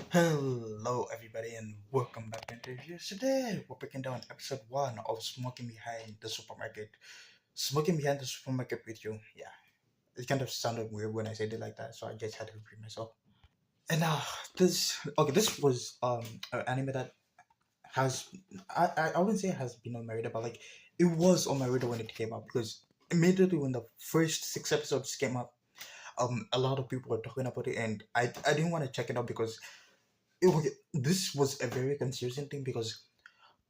Hello, everybody, and welcome back to interviews. Today, we're breaking down episode one of Smoking Behind the Supermarket. Smoking Behind the Supermarket with you. Yeah, it kind of sounded weird when I said it like that, so I just had to repeat myself. And this was an anime that has I wouldn't say it has been on my radar, but like it was on my radar when it came out because immediately when the first six episodes came out, a lot of people were talking about it, and I didn't want to check it out because this was a very confusing thing because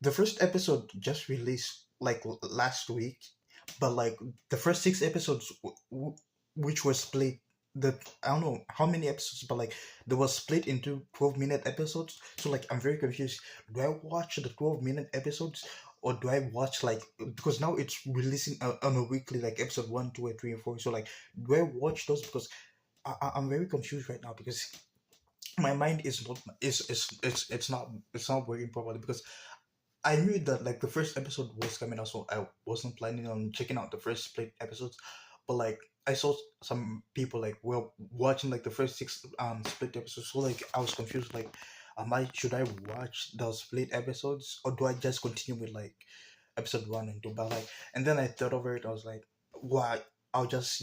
the first episode just released like last week, but like the first six episodes, which were split, the I don't know how many episodes, but like they were split into 12-minute episodes. So like I'm very confused. Do I watch the 12-minute episodes? Or do I watch like because now it's releasing on a weekly like episode one, two, and three, and four. So like, do I watch those because I'm very confused right now because my mind is not it's not working properly because I knew that like the first episode was coming out, so I wasn't planning on checking out the first split episodes. But like I saw some people like were watching like the first six split episodes, so like I was confused. Like, am I should I watch those split episodes or do I just continue with like episode one and two? But like, and then I thought over it. I was like, why? I'll just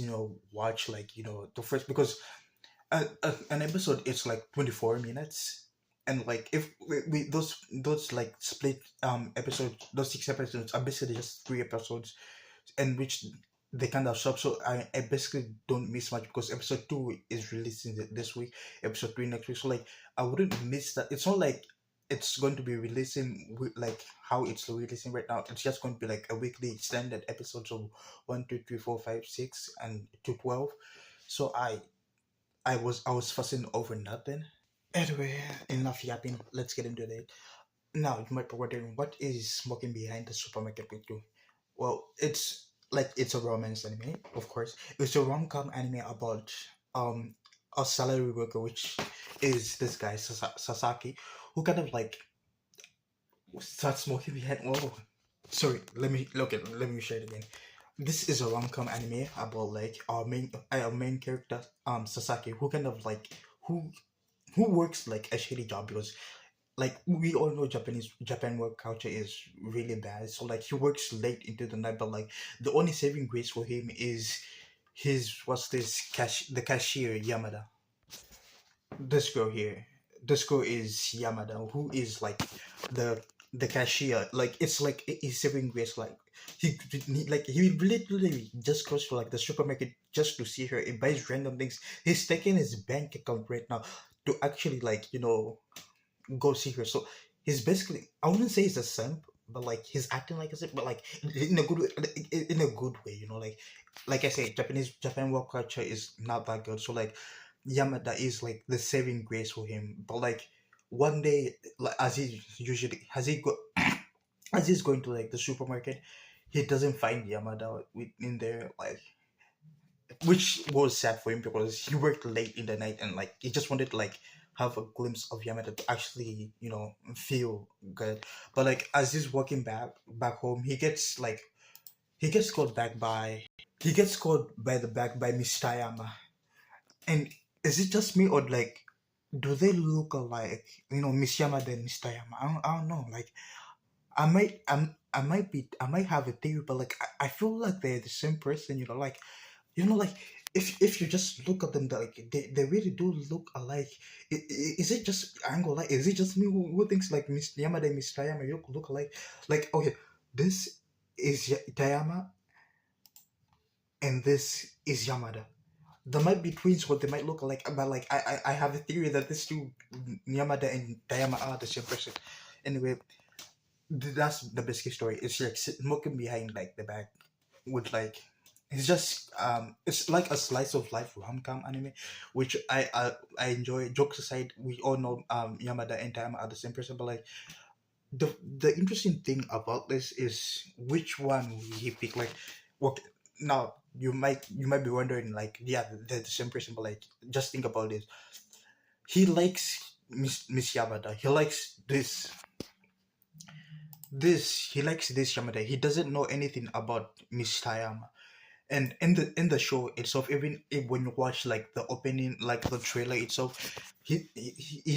watch like the first because an episode is like 24 minutes, and like if those like split episodes, those six episodes are basically just three episodes, and which they kind of stop, so I basically don't miss much because episode two is releasing this week, episode three next week, so like I wouldn't miss that. It's not like it's going to be releasing like how it's releasing right now. It's just going to be like a weekly standard episodes of one, two, three, four, five, six, and to 12. So I was fussing over nothing. Anyway, enough yapping. Let's get into it. Now you might be wondering what is smoking behind the supermarket with you. Well, it's a romance anime, of course. It's a rom-com anime about um a salary worker, which is this guy Sasaki, who kind of like starts smoking behind. Whoa, sorry. Let me share it again. This is a rom-com anime about like our main character Sasaki, who kind of like who who works like a shitty job because like we all know Japan work culture is really bad. So like he works late into the night, but like the only saving grace for him is his what's this the cashier Yamada. This girl here. This girl is Yamada, who is like the the cashier. Like it's like his saving grace. Like he literally just goes to like the supermarket just to see her. He buys random things. He's taking his bank account right now to actually like go see her. So he's basically, I wouldn't say he's a simp, but like he's acting like a simp, but like in a good way, in a good way, like I say, Japan work culture is not that good. So like Yamada is like the saving grace for him. But like one day, like as he go as he's going to like the supermarket, he doesn't find Yamada in there, like, which was sad for him because he worked late in the night and like he just wanted to like have a glimpse of Yamada to actually feel good. But like as he's walking back home, he gets called by the back by Miss Tayama. And is it just me or like do they look alike? Miss Yamada and Miss Tayama. I don't know. Like I might have a theory, but like I feel like they're the same person. Like like if you just look at them, like they really do look alike. Is it just angle? Like, is it just me who thinks like Miss Yamada and Miss Tayama look alike? Like, okay, this is Tayama and this is Yamada. They might be twins, but they might look alike. But like, I have a theory that these two, Yamada and Tayama, are the same person. Anyway, that's the basic story. It's like smoking behind like the back with like it's like a slice of life rom-com anime, which I enjoy. Jokes aside, we all know Yamada and Tayama are the same person, but like the interesting thing about this is which one he picked. Like, what now? You might be wondering like, yeah, they're the same person, but like just think about this. He likes Miss Yamada. He likes this. He likes this Yamada. He doesn't know anything about Miss Tayama. And in the show itself, even if, when you watch like the opening, like the trailer itself, he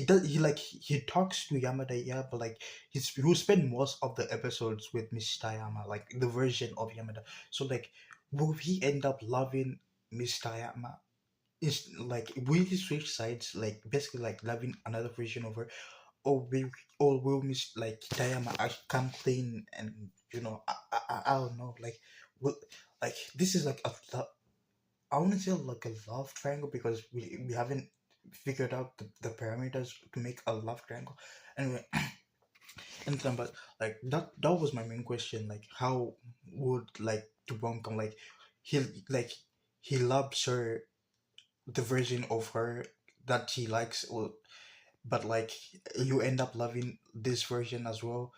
does, he talks to Yamada, yeah, but like he will spend most of the episodes with Miss Tayama, like the version of Yamada. So like, will he end up loving Miss Tayama? Is like, will he switch sides, like basically like loving another version of her, or will Miss like Tayama actually come clean, and I don't know, like, will, like, this is like I want to say like a love triangle, because we haven't figured out the parameters to make a love triangle. Anyway, and then, but like that was my main question, like how would like the rom come, like he like he loves her, the version of her that he likes, but like you end up loving this version as well.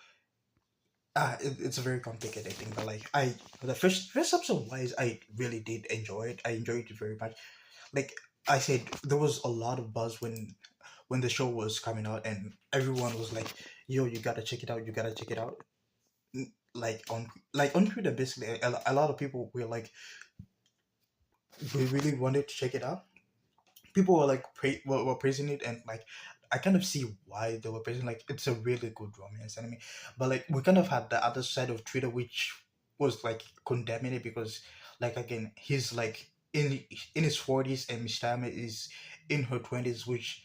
It's a very complicated thing, but like the first episode wise, I really did enjoy it. I enjoyed it very much. Like I said, there was a lot of buzz when the show was coming out, and everyone was like, "Yo, you gotta check it out! You gotta check it out!" Like on Twitter, basically, a lot of people were like, we really wanted to check it out. People were like were praising it, and like I kind of see why they were praising, like it's a really good romance anime. But like we kind of had the other side of Twitter, which was like condemning it, because like again, he's like in his 40s and Mishitama is in her 20s, which,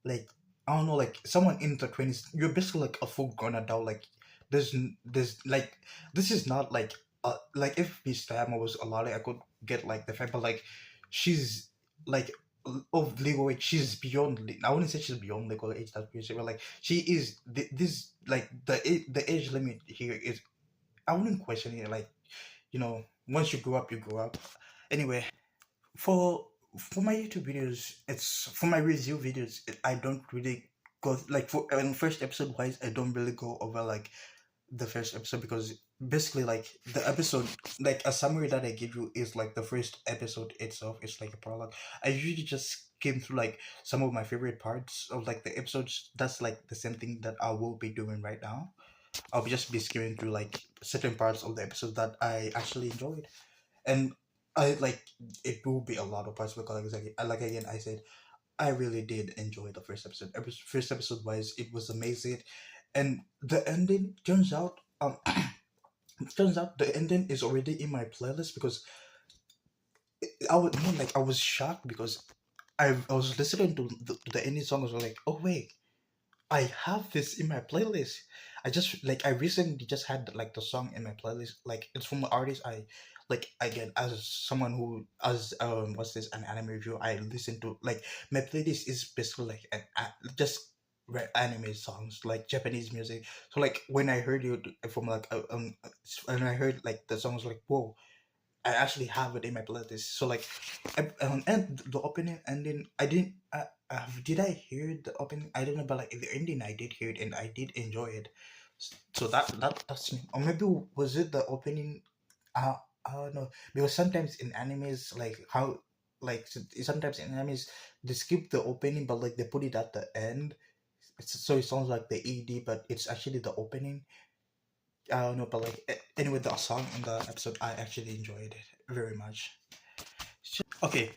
like, I don't know, like someone in the 20s, you're basically like a full grown adult. Like there's like, this is not like if Miss Tayama was allowed, I could get like the fact, but like she's like of legal age, she's beyond I wouldn't say she's beyond legal age, that's weird, but like she is this, like the age limit here is, I wouldn't question it, like, once you grow up, you grow up. Anyway, for my YouTube videos, it's for my review videos, I don't really go like, for first episode wise, I don't really go over like the first episode, because basically like the episode, like a summary that I give you is like the first episode itself. It's like a prologue. I usually just skim through like some of my favorite parts of like the episodes. That's like the same thing that I will be doing right now. I'll just be skimming through like certain parts of the episode that I actually enjoyed, and I like, it will be a lot of parts, because like again I said, I really did enjoy the first episode. First episode wise, it was amazing, and the ending turns out the ending is already in my playlist, because I would mean, like I was shocked, because I was listening to the ending song. I was like, oh wait, I have this in my playlist. I recently just had like the song in my playlist. Like it's from the artist I like. Again, as someone who, as what's this, an anime review, I listen to, like, my playlist is basically like just anime songs, like Japanese music. So like when I heard it from like when I heard like the songs, like, whoa, I actually have it in my playlist. So like, and the opening ending, I didn't. Did I hear the opening? I don't know, but like the ending, I did hear it and I did enjoy it. So that's me. Or maybe was it the opening? Uh, I don't know, because sometimes in animes, like how, like sometimes in animes they skip the opening, but like they put it at the end. So it sounds like the ED, but it's actually the opening. I don't know, but like anyway, the song in the episode, I actually enjoyed it very much. Okay,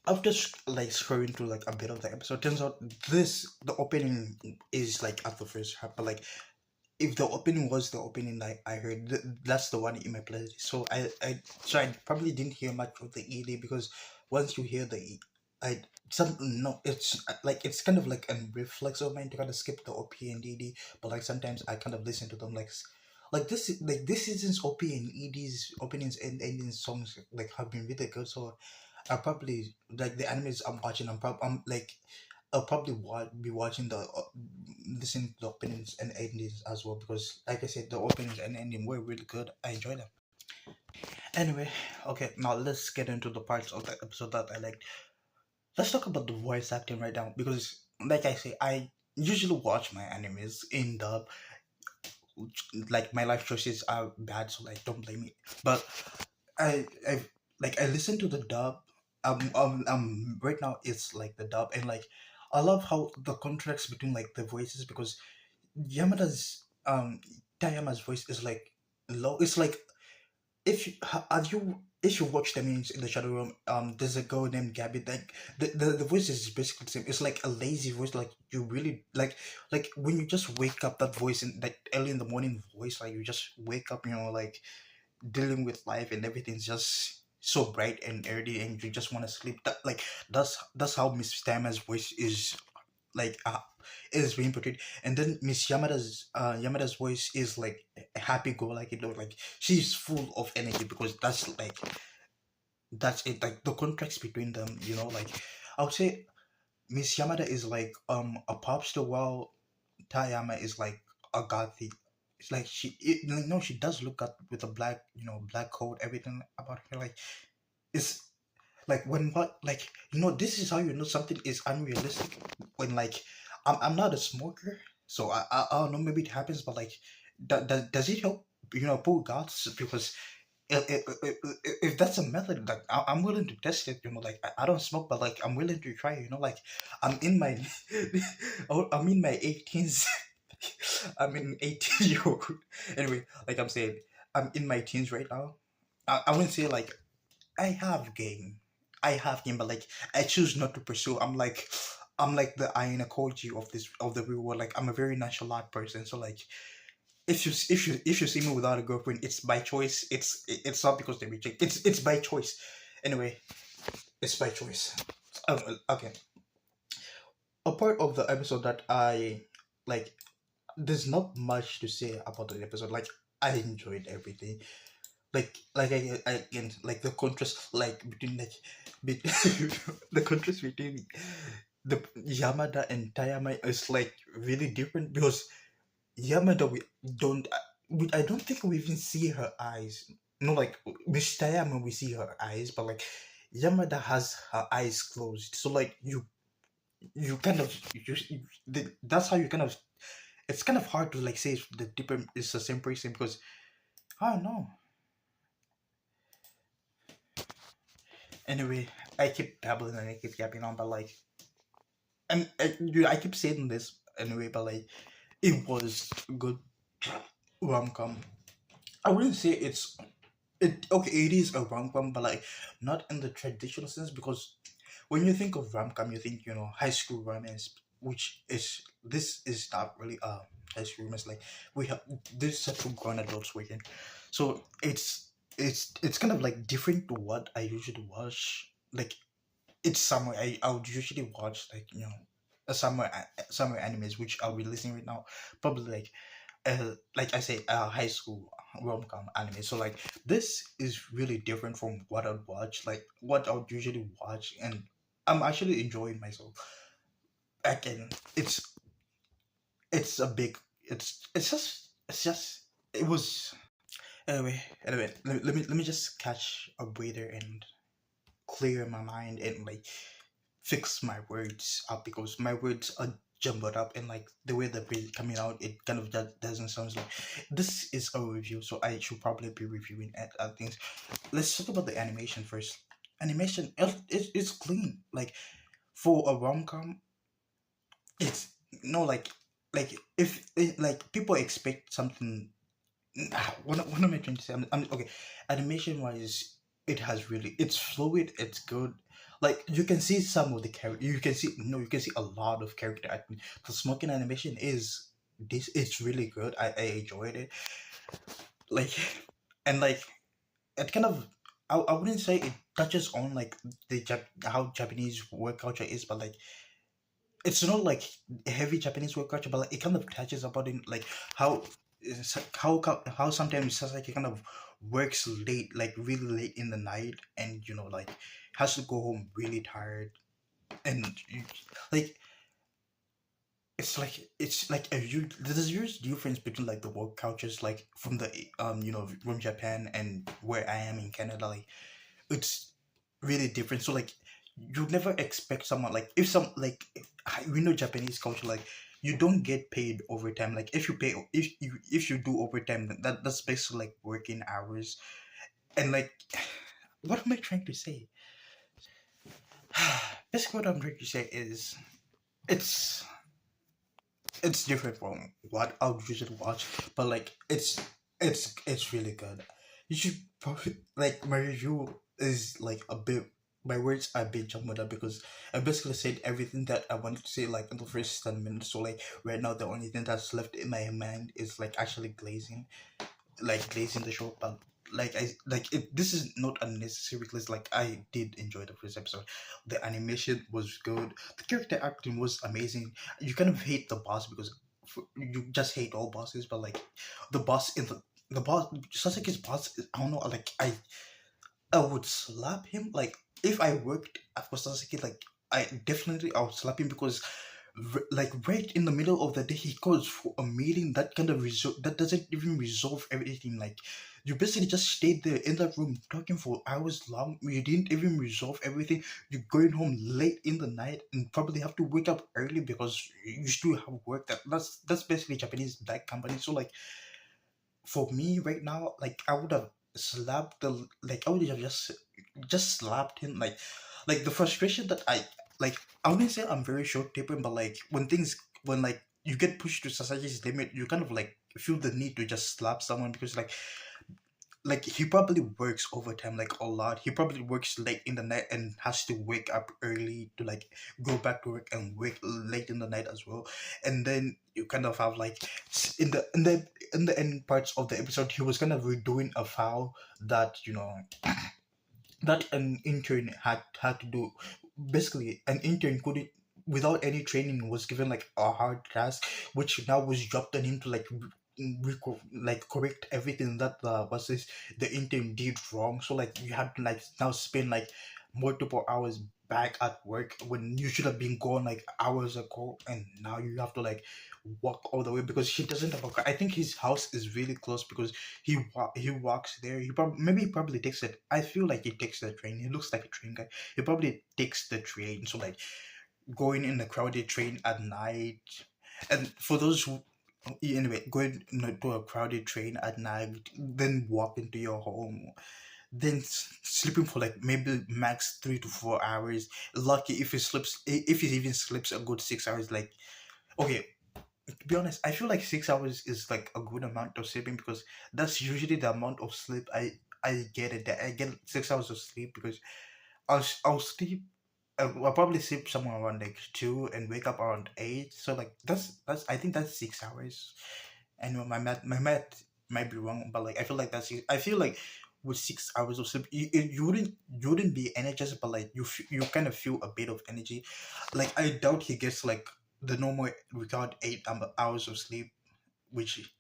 I've just like scrolling through like a bit of the episode. Turns out the opening is like at the first half, but like if the opening was the opening like I heard, that's the one in my playlist. So I probably didn't hear much of the ED, because once you hear the I some no, it's like it's kind of like a reflex of mine to kind of skip the OP and ED, but like sometimes I kind of listen to them like this season's OP and ED's openings and ending songs like have been really good. So I probably like the animes I'm watching. I'm like I'll probably be watching listening to the openings and endings as well, because like I said, the openings and ending were really good. I enjoyed them. Anyway, okay, now let's get into the parts of the episode that I liked. Let's talk about the voice acting right now, because like I say, I usually watch my animes in dub. Like my life choices are bad, so like don't blame me. But I like I listen to the dub. Right now it's like the dub, and like I love how the contrast between like the voices, because Yamada's Tayama's voice is like low. It's like, if you have you if you watch the memes in the Shadow Realm, there's a girl named Gabby. Like the voice is basically the same. It's like a lazy voice. Like you really like when you just wake up, that voice in like early in the morning voice. Like you just wake up, like dealing with life and everything's just so bright and early, and you just want to sleep. That like that's how Miss Tama's voice like is being portrayed. And then Miss Yamada's voice is like happy go like like she's full of energy, because that's it, like the contrast between them, like I would say Miss Yamada is like a pop star, while Tayama is like a gothy. It's like no, she does look at with a black, black coat, everything about her. Like it's like when what like this is how you know something is unrealistic. When like I'm not a smoker, so I don't know, maybe it happens, but like does it help, pull guards? Because if that's a method, like I'm willing to test it. Like I don't smoke, but like I'm willing to try. Like I'm in my I'm in my 18s. I'm an 18-year old. Anyway, like I'm saying, I'm in my teens right now. I wouldn't say like I have game. I have game, but like I choose not to pursue. I'm like the Ayana Koji of the real world. Like I'm a very nonchalant person. So like if you see me without a girlfriend, it's by choice. It's not because they reject. It's by choice. Anyway, it's by choice. Okay. A part of the episode that I like. There's not much to say about the episode. Like I enjoyed everything. Like again, like the contrast, like between like the contrast between the Yamada and Tayama is like really different, because Yamada, I don't think we even see her eyes. No, like with Tayama we see her eyes, but like Yamada has her eyes closed. So like you kind of that's how you kind of, it's kind of hard to like say if the different is the same person, because I don't know. Anyway, I keep babbling and I keep yapping on, but like, and I keep saying this anyway, but like, it was good rom com. I wouldn't say okay. It is a rom com, but like not in the traditional sense, because when you think of rom com, you think high school romance, which is this is not really a high school romance. Like we have this is two grown adults working, so it's kind of like different to what I usually watch. Like it's summer. I would usually watch like a summer animes, which I'll be listening right now. Probably like I say, high school rom com anime. So like this is really different from what I'd watch, like what I would usually watch, and I'm actually enjoying myself. Again, it's a big it's just it was anyway. Let me just catch a breather and clear my mind and like fix my words up, because my words are jumbled up, and like the way they're coming out, it kind of doesn't sound like this is a review, so I should probably be reviewing other things. Let's talk about the animation first. Animation, it's clean. Like for a rom-com, it's like if like people expect something. What am I trying to say? I'm okay. Animation wise, it has really, it's fluid. It's good. Like you can see some of the character. You can see no. You can see a lot of character acting. The smoking animation is this. It's really good. I enjoyed it. Like and like it kind of. I wouldn't say it touches on like how Japanese work culture is, but like it's not like heavy Japanese work culture, but like it kind of touches about it, like how how sometimes Sasaki kind of works late, like really late in the night, and like has to go home really tired, and like it's like there's a huge difference between like the work cultures, like from the from Japan and where I am in Canada. Like it's really different. So like you never expect someone like if some like we know Japanese culture, like you don't get paid overtime. Like if you do overtime, that's basically like working hours. And like what am I trying to say? Basically what I'm trying to say is it's it's different from what I would usually watch, but like it's really good. You should probably like my review is like a bit. My words are a bit jumbled up because I basically said everything that I wanted to say like in the first 10 minutes. So like right now the only thing that's left in my mind is like actually glazing the show. But like I like it. This is not unnecessary because like I did enjoy the first episode. The animation was good. The character acting was amazing. You kind of hate the boss because you just hate all bosses, but like the boss in the boss, Sasaki's boss. I don't know. Like I would slap him. Like if I worked at Sasaki, like I would slap him because like right in the middle of the day he calls for a meeting that kind of that doesn't even resolve everything. Like you basically just stayed there in that room talking for hours long. You didn't even resolve everything. You're going home late in the night and probably have to wake up early because you still have work. That's basically Japanese black company. So like for me right now, like I would have slapped the like I would have just slapped him. Like the frustration that I wouldn't say I'm very short tempered, but like when like you get pushed to society's limit, you kind of like feel the need to just slap someone because like he probably works overtime like a lot. He probably works late in the night and has to wake up early to like go back to work and wake late in the night as well. And then you kind of have like in the end parts of the episode, he was kind of redoing a foul that that an intern had to do. Basically, an intern couldn't without any training was given like a hard task, which now was dropped on him to like like correct everything that the intern did wrong. So like you had to like now spend like multiple hours back at work when you should have been gone like hours ago, and now you have to like walk all the way because he doesn't have a car. I think his house is really close because he walks there. He probably takes it. I feel like he takes the train. He looks like a train guy. He probably takes the train. So like going in a crowded train at night, and for those who anyway going to a crowded train at night, then walking to your home, then sleeping for like maybe max 3 to 4 hours. Lucky if he sleeps, if he even sleeps a good 6 hours. Like okay, to be honest, I feel like 6 hours is like a good amount of sleeping because that's usually the amount of sleep I get it. That I get 6 hours of sleep because I'll sleep. I'll probably sleep somewhere around like 2 and wake up around 8. So like that's I think that's 6 hours. I know my math might be wrong, but like I feel like I feel like with 6 hours of sleep, you wouldn't be energized, but like you kind of feel a bit of energy. Like I doubt he gets like the normal required 8 hours of sleep, which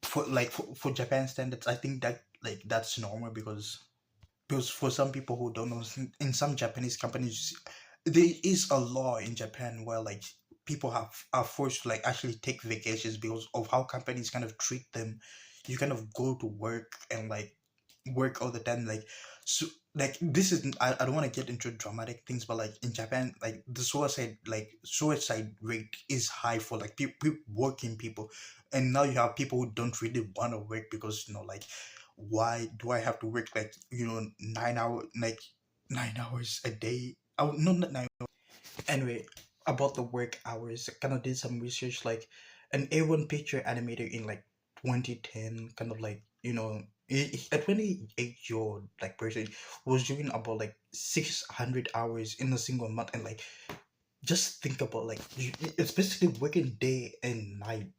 for Japan standards, I think that like that's normal because for some people who don't know, in some Japanese companies, there is a law in Japan where like people are forced to like actually take vacations because of how companies kind of treat them. You kind of go to work and like work all the time, like so like this is I don't want to get into dramatic things, but like in Japan, like the suicide rate is high for like working people, and now you have people who don't really want to work because like why do I have to work like 9 hours a day? Oh no, not 9 hours. Anyway, about the work hours, I kind of did some research. Like an A1 picture animator in like 2010, kind of like a 28-year-old like person was doing about like 600 hours in a single month, and like just think about like it's basically working day and night.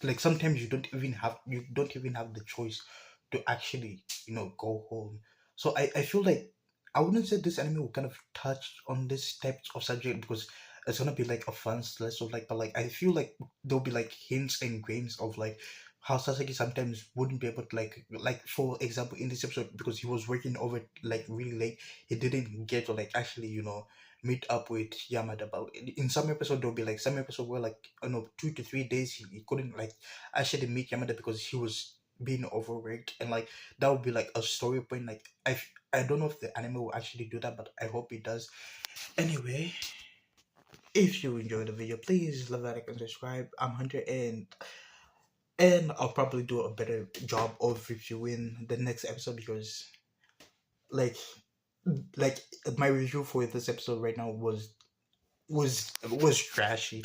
Like sometimes you don't even have the choice to actually go home. So I feel like I wouldn't say this anime will kind of touch on this type of subject because it's gonna be like a fun slash of like, but like I feel like there'll be like hints and grains of like how Sasaki sometimes wouldn't be able to like for example in this episode, because he was working over like really late, he didn't get to like actually meet up with Yamada. But in some episode there'll be like some episode where like 2 to 3 days he couldn't like actually meet Yamada because he was being overworked, and like that would be like a story point. Like I don't know if the anime will actually do that, but I hope it does. Anyway, if you enjoyed the video, please leave a like and subscribe. I'm Hunter, and I'll probably do a better job of reviewing the next episode because like like my review for this episode right now was trashy.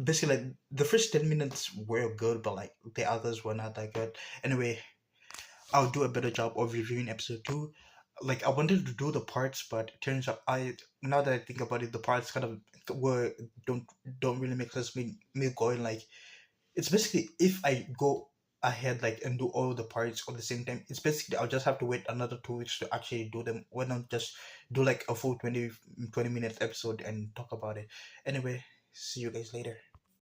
Basically, like the first 10 minutes were good, but like the others were not that good. Anyway, I'll do a better job of reviewing episode two. Like I wanted to do the parts, but it turns out I now that I think about it, the parts kind of were don't don't really make sense. Me going like it's basically if I go ahead like and do all the parts at the same time, it's basically I'll just have to wait another 2 weeks to actually do them. Why not just do like a full 20 minute episode and talk about it? Anyway, see you guys later.